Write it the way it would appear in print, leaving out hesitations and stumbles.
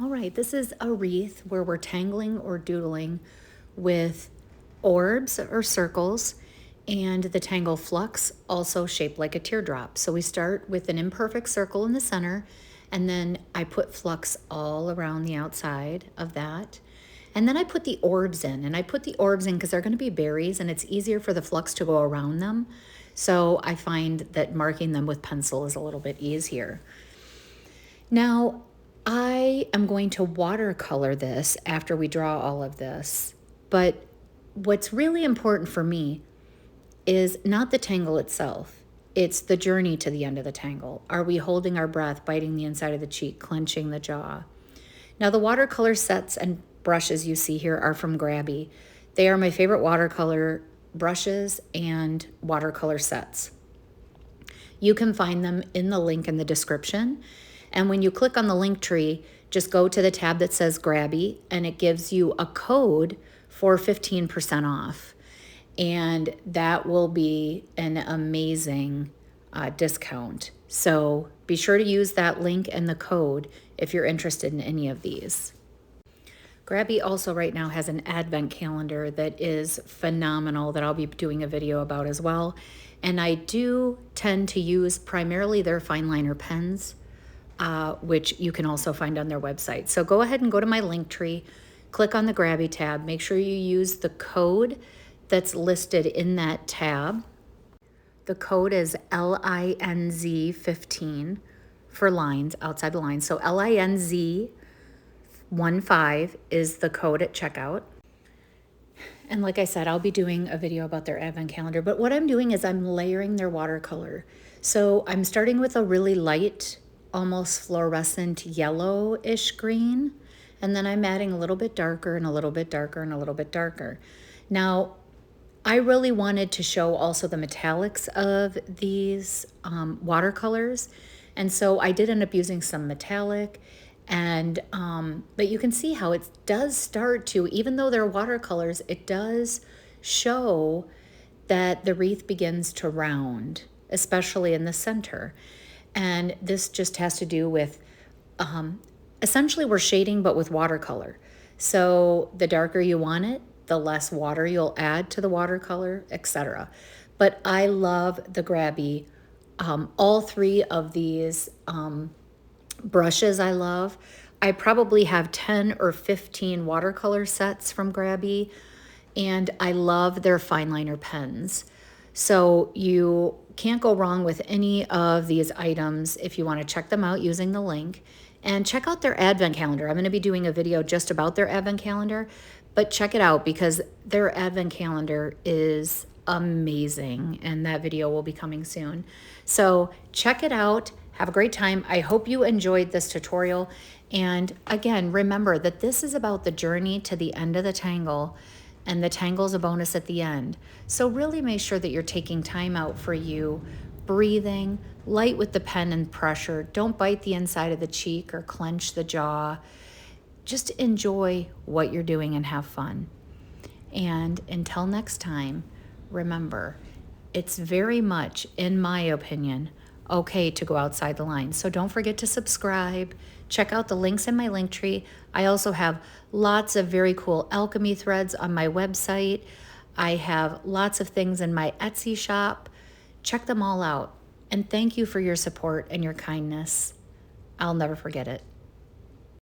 All right, this is a wreath where we're tangling or doodling with orbs or circles, and the tangle flux also shaped like a teardrop. So we start with an imperfect circle in the center, and then I put flux all around the outside of that. And then I put the orbs in, and I put the orbs in because they're going to be berries and it's easier for the flux to go around them. So I find that marking them with pencil is a little bit easier. Now, I am going to watercolor this after we draw all of this, but what's really important for me is not the tangle itself. It's the journey to the end of the tangle. Are we holding our breath, biting the inside of the cheek, clenching the jaw? Now, the watercolor sets and brushes you see here are from Grabby. They are my favorite watercolor brushes and watercolor sets. You can find them in the link in the description. And when you click on the link tree, just go to the tab that says Grabby, and it gives you a code for 15% off. And that will be an amazing discount. So be sure to use that link and the code if you're interested in any of these. Grabby also right now has an advent calendar that is phenomenal that I'll be doing a video about as well. And I do tend to use primarily their fine liner pens, which you can also find on their website. So go ahead and go to my link tree, click on the Grabby tab, make sure you use the code that's listed in that tab. The code is LINZ15 for lines, outside the lines. So LINZ15 is the code at checkout. And like I said, I'll be doing a video about their advent calendar, but what I'm doing is I'm layering their watercolor. So I'm starting with a really light, almost fluorescent yellowish green, and then I'm adding a little bit darker and a little bit darker and a little bit darker. Now, I really wanted to show also the metallics of these watercolors, and so I did end up using some metallic, and but you can see how it does start to, even though they're watercolors, it does show that the wreath begins to round, especially in the center. And this just has to do with, essentially we're shading, but with watercolor. So the darker you want it, the less water you'll add to the watercolor, etc. But I love the Grabby. All three of these brushes I love. I probably have 10 or 15 watercolor sets from Grabby, and I love their fine liner pens. So you can't go wrong with any of these items if you want to check them out using the link. And check out their advent calendar. I'm going to be doing a video just about their advent calendar, but check it out because their advent calendar is amazing, and that video will be coming soon. So check it out. Have a great time. I hope you enjoyed this tutorial. And again, remember that this is about the journey to the end of the tangle, and the tangle is a bonus at the end. So really make sure that you're taking time out for you, breathing, light with the pen and pressure. Don't bite the inside of the cheek or clench the jaw. Just enjoy what you're doing and have fun. And until next time, remember, it's very much, in my opinion, okay to go outside the line. So don't forget to subscribe. Check out the links in my link tree. I also have lots of very cool alchemy threads on my website. I have lots of things in my Etsy shop. Check them all out. And thank you for your support and your kindness. I'll never forget it.